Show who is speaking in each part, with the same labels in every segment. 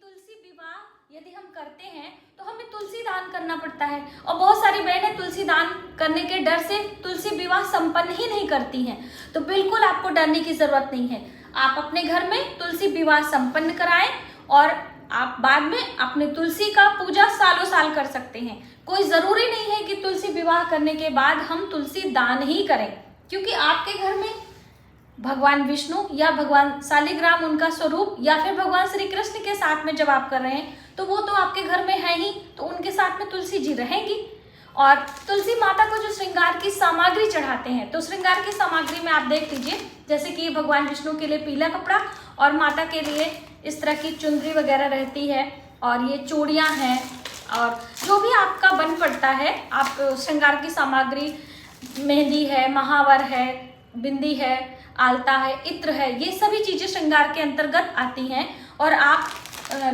Speaker 1: तुलसी विवाह यदि हम करते हैं तो हमें तुलसी दान करना पड़ता है, और बहुत सारी बहनें तुलसी दान करने के डर से तुलसी विवाह संपन्न ही नहीं करती हैं। तो बिल्कुल आपको डरने की जरूरत नहीं है। आप अपने घर में तुलसी विवाह संपन्न कराएं और आप बाद में अपने तुलसी का पूजा सालों साल कर सकते हैं। कोई जरूरी नहीं है कि तुलसी विवाह करने के बाद हम तुलसी दान ही करें, क्योंकि आपके घर में भगवान विष्णु या भगवान शालिग्राम उनका स्वरूप या फिर भगवान श्री कृष्ण के साथ में जब आप कर रहे हैं तो वो तो आपके घर में है ही, तो उनके साथ में तुलसी जी रहेंगी। और तुलसी माता को जो श्रृंगार की सामग्री चढ़ाते हैं, तो श्रृंगार की सामग्री में आप देख लीजिए, जैसे कि भगवान विष्णु के लिए पीला कपड़ा और माता के लिए इस तरह की चुनरी वगैरह रहती है, और ये चूड़ियाँ हैं, और जो भी आपका बन पड़ता है, आप श्रृंगार की सामग्री, मेहंदी है, महावर है, बिंदी है, आलता है, इत्र है, ये सभी चीजें श्रृंगार के अंतर्गत आती हैं और आप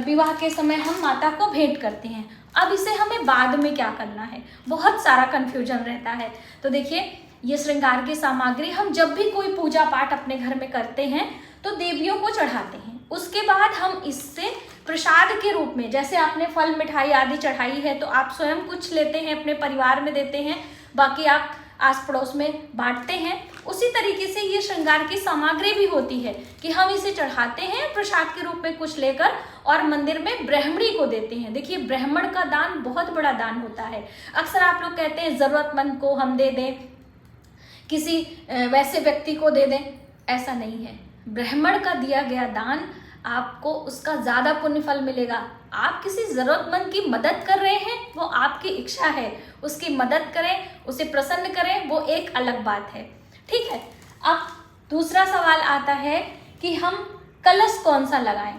Speaker 1: विवाह के समय हम माता को भेंट करते हैं। अब इसे हमें बाद में क्या करना है, बहुत सारा कंफ्यूजन रहता है। तो देखिए, ये श्रृंगार की सामग्री हम जब भी कोई पूजा पाठ अपने घर में करते हैं तो देवियों को चढ़ाते हैं। उसके बाद हम इससे प्रसाद के रूप में, जैसे आपने फल मिठाई आदि चढ़ाई है तो आप स्वयं कुछ लेते हैं, अपने परिवार में देते हैं, बाकी आप आस पड़ोस में बांटते हैं। उसी तरीके से ये श्रृंगार की सामग्री भी होती है कि हम इसे चढ़ाते हैं प्रसाद के रूप में कुछ लेकर और मंदिर में ब्राह्मणी को देते हैं। देखिए, ब्राह्मण का दान बहुत बड़ा दान होता है। अक्सर आप लोग कहते हैं जरूरतमंद को हम दे दें, किसी वैसे व्यक्ति को दे दें, ऐसा नहीं है। ब्राह्मण का दिया गया दान आपको उसका ज्यादा पुण्य फल मिलेगा। आप किसी जरूरतमंद की मदद कर रहे हैं, वो आपकी इच्छा है, उसकी मदद करें, उसे प्रसन्न करें, वो एक अलग बात है। ठीक है। अब दूसरा सवाल आता है कि हम कलश कौन सा लगाएं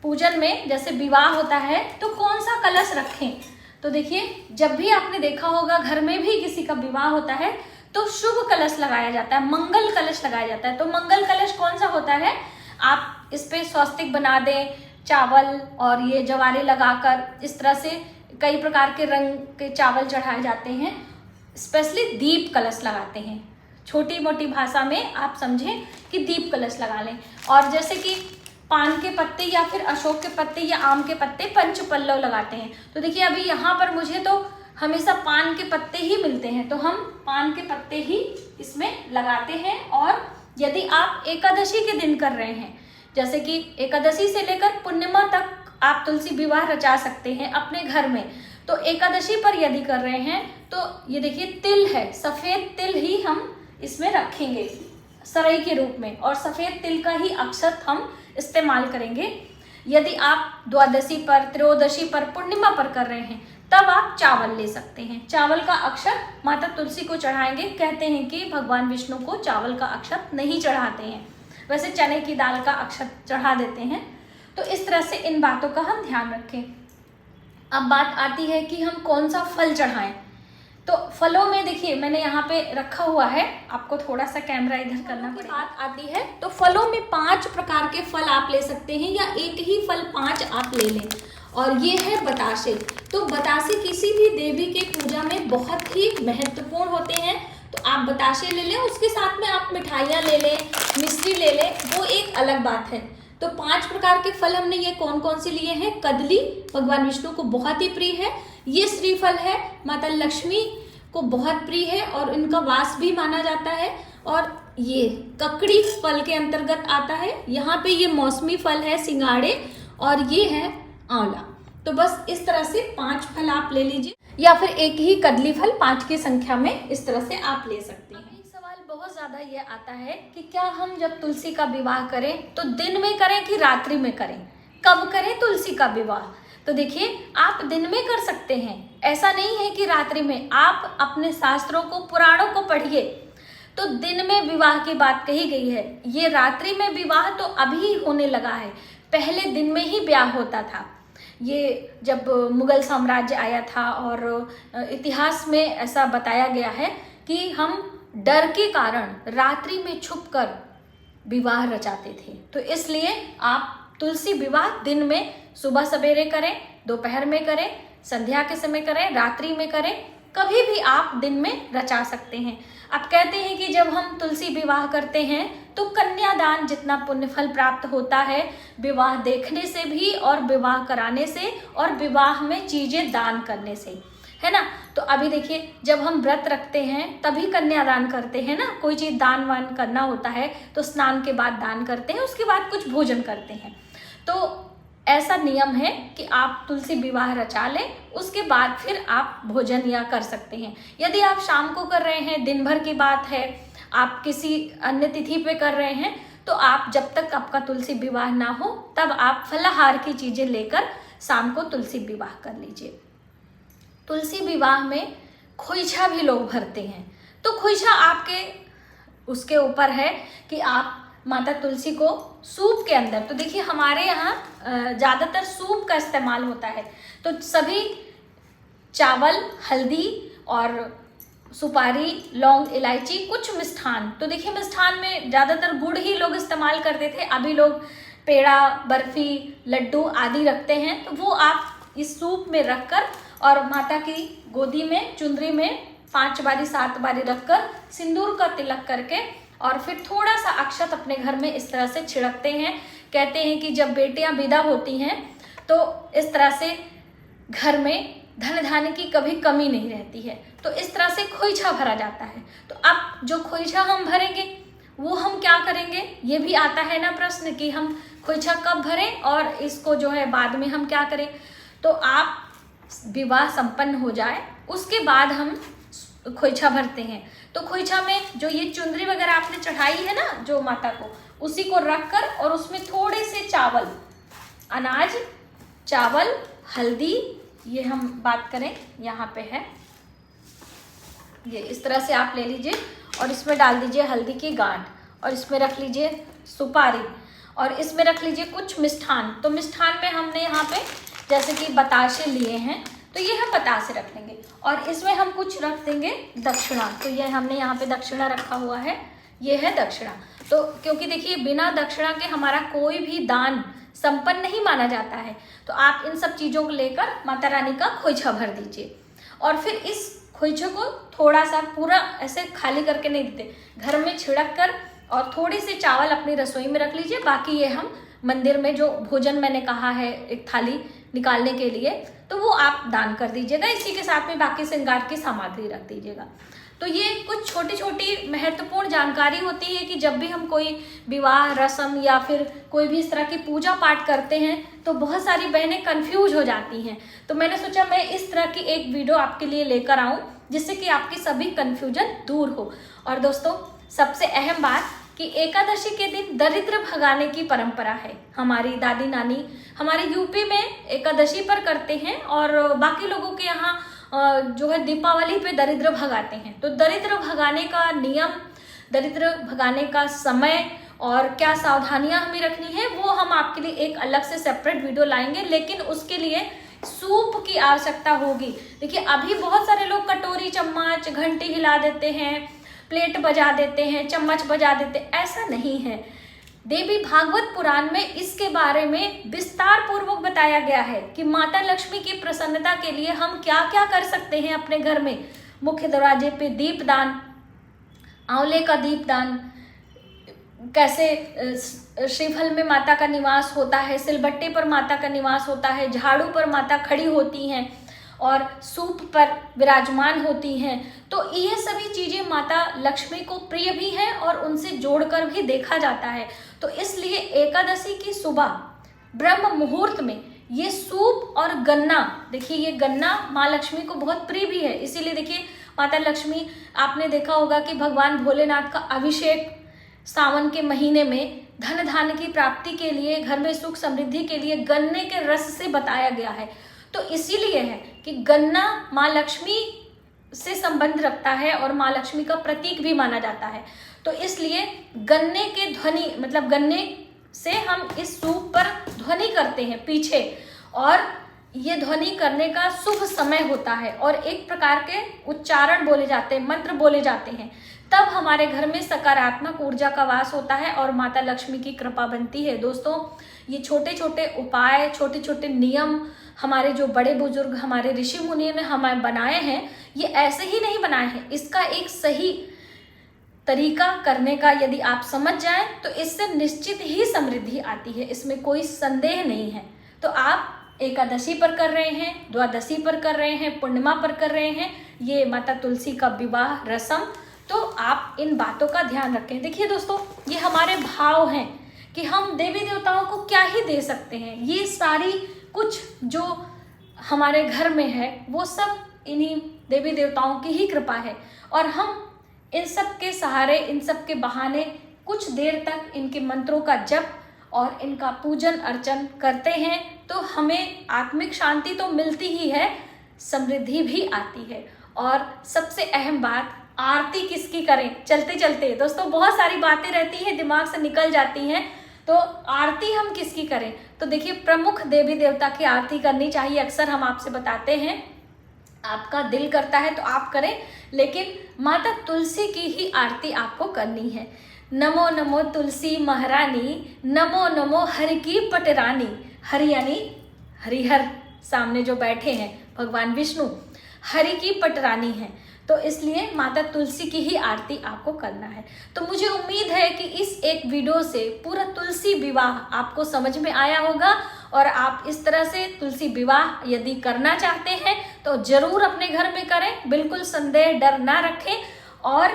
Speaker 1: पूजन में, जैसे विवाह होता है तो कौन सा कलश रखें। तो देखिए, जब भी आपने देखा होगा घर में भी किसी का विवाह होता है तो शुभ कलश लगाया जाता है, मंगल कलश लगाया जाता है। तो मंगल कलश कौन सा होता है, आप इस पे स्वस्तिक बना दें, चावल और ये जवारे लगाकर, इस तरह से कई प्रकार के रंग के चावल चढ़ाए जाते हैं। स्पेशली दीप कलश लगाते हैं, छोटी मोटी भाषा में आप समझें कि दीप कलश लगा लें। और जैसे कि पान के पत्ते या फिर अशोक के पत्ते या आम के पत्ते पंच पल्लव लगाते हैं। तो देखिए, अभी यहाँ पर मुझे तो हमेशा पान के पत्ते ही मिलते हैं, तो हम पान के पत्ते ही इसमें लगाते हैं। और यदि आप एकादशी के दिन कर रहे हैं, जैसे कि एकादशी से लेकर पूर्णिमा तक आप तुलसी विवाह रचा सकते हैं अपने घर में। तो एकादशी पर यदि कर रहे हैं तो ये देखिए, तिल है, सफेद तिल ही हम इसमें रखेंगे सरई के रूप में, और सफेद तिल का ही अक्षत हम इस्तेमाल करेंगे। यदि आप द्वादशी पर, त्रयोदशी पर, पूर्णिमा पर कर रहे हैं तब आप चावल ले सकते हैं। चावल का अक्षत माता तुलसी को चढ़ाएंगे। कहते हैं कि भगवान विष्णु को चावल का अक्षत नहीं चढ़ाते हैं, वैसे चने की दाल का अक्षत चढ़ा देते हैं। तो इस तरह से इन बातों का हम ध्यान रखें। अब बात आती है कि हम कौन सा फल चढ़ाएं। तो फलों में देखिए, मैंने यहाँ पे रखा हुआ है, आपको थोड़ा सा कैमरा इधर करना पड़ेगा। बात आती है तो फलों में 5 प्रकार के फल आप ले सकते हैं, या एक ही फल 5 आप ले लें, और ये है बताशे। तो बताशे किसी भी देवी के पूजा में बहुत ही महत्वपूर्ण होते हैं, तो आप बताशे ले लें, उसके साथ में आप मिठाइयाँ ले लें, मिश्री ले लें, वो एक अलग बात है। तो 5 प्रकार के फल हमने ये कौन कौन से लिए हैं। कदली भगवान विष्णु को बहुत ही प्रिय है, ये श्रीफल है, माता लक्ष्मी को बहुत प्रिय है और इनका वास भी माना जाता है। और ये ककड़ी फल के अंतर्गत आता है। यहाँ पे ये मौसमी फल है, सिंगाड़े, और ये है आंवला। तो बस इस तरह से 5 फल आप ले लीजिए, या फिर एक ही कदली फल 5 की संख्या में इस तरह से आप ले सकते हैं। एक सवाल बहुत ज्यादा ये आता है कि क्या हम जब तुलसी का विवाह करें तो दिन में करें कि रात्रि में करें, कब करें तुलसी का विवाह। तो देखिए, आप दिन में कर सकते हैं, ऐसा नहीं है कि रात्रि में। आप अपने शास्त्रों को, पुराणों को पढ़िए, तो दिन में विवाह की बात कही गई है। ये रात्रि में विवाह तो अभी होने लगा है, पहले दिन में ही ब्याह होता था। ये जब मुगल साम्राज्य आया था, और इतिहास में ऐसा बताया गया है कि हम डर के कारण रात्रि में छुपकर विवाह रचाते थे। तो इसलिए आप तुलसी विवाह दिन में सुबह सवेरे करें, दोपहर में करें, संध्या के समय करें, रात्रि में करें, कभी भी आप दिन में रचा सकते हैं। आप कहते हैं कि जब हम तुलसी विवाह करते हैं तो कन्यादान जितना पुण्य फल प्राप्त होता है विवाह देखने से भी, और विवाह कराने से, और विवाह में चीजें दान करने से, है ना। तो अभी देखिए, जब हम व्रत रखते हैं तभी कन्यादान करते हैं ना, कोई चीज दान वान करना होता है तो स्नान के बाद दान करते हैं, उसके बाद कुछ भोजन करते हैं। तो ऐसा नियम है कि आप तुलसी विवाह रचा लें, उसके बाद फिर आप भोजन या कर सकते हैं। यदि आप शाम को कर रहे हैं, दिन भर की बात है, आप किसी अन्य तिथि पे कर रहे हैं, तो आप जब तक आपका तुलसी विवाह ना हो तब आप फलाहार की चीजें लेकर शाम को तुलसी विवाह कर लीजिए। तुलसी विवाह में खोइछा भी लोग भरते हैं। तो खोइछा आपके उसके ऊपर है कि आप माता तुलसी को सूप के अंदर, तो देखिए हमारे यहाँ ज़्यादातर सूप का इस्तेमाल होता है, तो सभी चावल, हल्दी और सुपारी, लौंग, इलायची, कुछ मिष्ठान, तो देखिए मिष्ठान में ज़्यादातर गुड़ ही लोग इस्तेमाल करते थे, अभी लोग पेड़ा, बर्फी, लड्डू आदि रखते हैं। तो वो आप इस सूप में रखकर और माता की गोदी में, चुंदरी में 5 बारी 7 बारी रखकर सिंदूर का तिलक करके और फिर थोड़ा सा अक्षत अपने घर में इस तरह से छिड़कते हैं। कहते हैं कि जब बेटियां विदा होती हैं तो इस तरह से घर में धन धान्य की कभी कमी नहीं रहती है, तो इस तरह से खोइछा भरा जाता है। तो अब जो खोइछा हम भरेंगे वो हम क्या करेंगे, ये भी आता है ना प्रश्न कि हम खोइछा कब भरें और इसको जो है बाद में हम क्या करें। तो आप विवाह संपन्न हो जाए उसके बाद हम खोइछा भरते हैं। तो खोइछा में जो ये चुंदरी वगैरह आपने चढ़ाई है ना जो माता को, उसी को रखकर और उसमें थोड़े से चावल, अनाज, चावल, हल्दी, ये हम बात करें यहाँ पे है, ये इस तरह से आप ले लीजिए और इसमें डाल दीजिए हल्दी की गांठ और इसमें रख लीजिए सुपारी और इसमें रख लीजिए कुछ मिष्ठान। तो मिष्ठान में हमने यहाँ पे जैसे कि बताशे लिए हैं तो ये हम बतासे रख लेंगे और इसमें हम कुछ रख देंगे दक्षिणा। तो ये हमने यहाँ पे दक्षिणा रखा हुआ है, ये है दक्षिणा। तो क्योंकि देखिए बिना दक्षिणा के हमारा कोई भी दान संपन्न नहीं माना जाता है, तो आप इन सब चीज़ों को लेकर माता रानी का खोइछा भर दीजिए। और फिर इस खोइछे को थोड़ा सा पूरा ऐसे खाली करके नहीं देते, घर में छिड़क कर और थोड़ी सी चावल अपनी रसोई में रख लीजिए। बाकी ये हम मंदिर में जो भोजन मैंने कहा है एक थाली निकालने के लिए, तो वो आप दान कर दीजिएगा। इसी के साथ में बाकी श्रृंगार की सामग्री रख दीजिएगा। तो ये कुछ छोटी छोटी महत्वपूर्ण जानकारी होती है कि जब भी हम कोई विवाह रस्म या फिर कोई भी इस तरह की पूजा पाठ करते हैं तो बहुत सारी बहनें कंफ्यूज हो जाती हैं। तो मैंने सोचा मैं इस तरह की एक वीडियो आपके लिए लेकर आऊं जिससे कि आपकी सभी कंफ्यूजन दूर हो। और दोस्तों सबसे अहम बात कि एकादशी के दिन दरिद्र भगाने की परंपरा है। हमारी दादी नानी हमारे यूपी में एकादशी पर करते हैं और बाकी लोगों के यहाँ जो है दीपावली पे दरिद्र भगाते हैं। तो दरिद्र भगाने का नियम, दरिद्र भगाने का समय और क्या सावधानियां हमें रखनी है वो हम आपके लिए एक अलग से सेपरेट वीडियो लाएंगे, लेकिन उसके लिए सूप की आवश्यकता होगी। देखिए अभी बहुत सारे लोग कटोरी, चम्मच, घंटी हिला देते हैं, प्लेट बजा देते हैं, चम्मच बजा देते हैं, ऐसा नहीं है। देवी भागवत पुराण में इसके बारे में विस्तार पूर्वक बताया गया है कि माता लक्ष्मी की प्रसन्नता के लिए हम क्या क्या कर सकते हैं अपने घर में। मुख्य दरवाजे पे दीपदान, आंवले का दीपदान, कैसे श्रीफल में माता का निवास होता है, सिलबट्टे पर माता का निवास होता है, झाड़ू पर माता खड़ी होती हैं और सूप पर विराजमान होती हैं। तो ये सभी चीज़ें माता लक्ष्मी को प्रिय भी हैं और उनसे जोड़कर भी देखा जाता है। तो इसलिए एकादशी की सुबह ब्रह्म मुहूर्त में ये सूप और गन्ना, देखिए ये गन्ना माँ लक्ष्मी को बहुत प्रिय भी है। इसीलिए देखिए माता लक्ष्मी, आपने देखा होगा कि भगवान भोलेनाथ का अभिषेक सावन के महीने में धन धान्य की प्राप्ति के लिए, घर में सुख समृद्धि के लिए गन्ने के रस से बताया गया है। तो इसीलिए है कि गन्ना माँ लक्ष्मी से संबंध रखता है और माँ लक्ष्मी का प्रतीक भी माना जाता है। तो इसलिए गन्ने के ध्वनि, मतलब गन्ने से हम इस सूप पर ध्वनि करते हैं पीछे, और ये ध्वनि करने का शुभ समय होता है और एक प्रकार के उच्चारण बोले जाते हैं, मंत्र बोले जाते हैं। तब हमारे घर में सकारात्मक ऊर्जा का वास होता है और माता लक्ष्मी की कृपा बनती है। दोस्तों ये छोटे छोटे उपाय, छोटे छोटे नियम हमारे जो बड़े बुजुर्ग, हमारे ऋषि मुनियों ने हमें बनाए हैं, ये ऐसे ही नहीं बनाए हैं। इसका एक सही तरीका करने का यदि आप समझ जाएं तो इससे निश्चित ही समृद्धि आती है, इसमें कोई संदेह नहीं है। तो आप एकादशी पर कर रहे हैं, द्वादशी पर कर रहे हैं, पूर्णिमा पर कर रहे हैं ये माता तुलसी का विवाह रस्म, तो आप इन बातों का ध्यान रखें। देखिए दोस्तों, ये हमारे भाव हैं कि हम देवी देवताओं को क्या ही दे सकते हैं। ये सारी कुछ जो हमारे घर में है वो सब इन्हीं देवी देवताओं की ही कृपा है, और हम इन सब के सहारे, इन सब के बहाने कुछ देर तक इनके मंत्रों का जप और इनका पूजन अर्चन करते हैं तो हमें आत्मिक शांति तो मिलती ही है, समृद्धि भी आती है। और सबसे अहम बात, आरती किसकी करें? चलते चलते दोस्तों बहुत सारी बातें रहती हैं, दिमाग से निकल जाती हैं, तो आरती हम किसकी करें? तो देखिए, प्रमुख देवी देवता की आरती करनी चाहिए। अक्सर हम आपसे बताते हैं, आपका दिल करता है तो आप करें, लेकिन माता तुलसी की ही आरती आपको करनी है। नमो नमो तुलसी महारानी, नमो नमो हरि की पटरानी। हरि यानी हरिहर, सामने जो बैठे हैं भगवान विष्णु, हरि की पटरानी है, तो इसलिए माता तुलसी की ही आरती आपको करना है। तो मुझे उम्मीद है कि इस एक वीडियो से पूरा तुलसी विवाह आपको समझ में आया होगा, और आप इस तरह से तुलसी विवाह यदि करना चाहते हैं तो जरूर अपने घर में करें, बिल्कुल संदेह डर ना रखें, और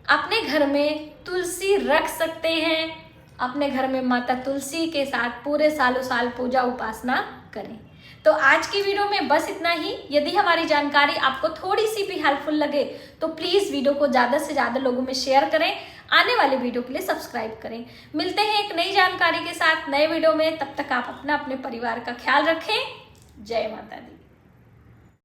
Speaker 1: अपने घर में तुलसी रख सकते हैं। अपने घर में माता तुलसी के साथ पूरे सालों साल पूजा उपासना करें। तो आज की वीडियो में बस इतना ही। यदि हमारी जानकारी आपको थोड़ी सी भी हेल्पफुल लगे तो प्लीज़ वीडियो को ज़्यादा से ज़्यादा लोगों में शेयर करें, आने वाले वीडियो के लिए सब्सक्राइब करें। मिलते हैं एक नई जानकारी के साथ नए वीडियो में, तब तक आप अपने परिवार का ख्याल रखें। जय माता दी।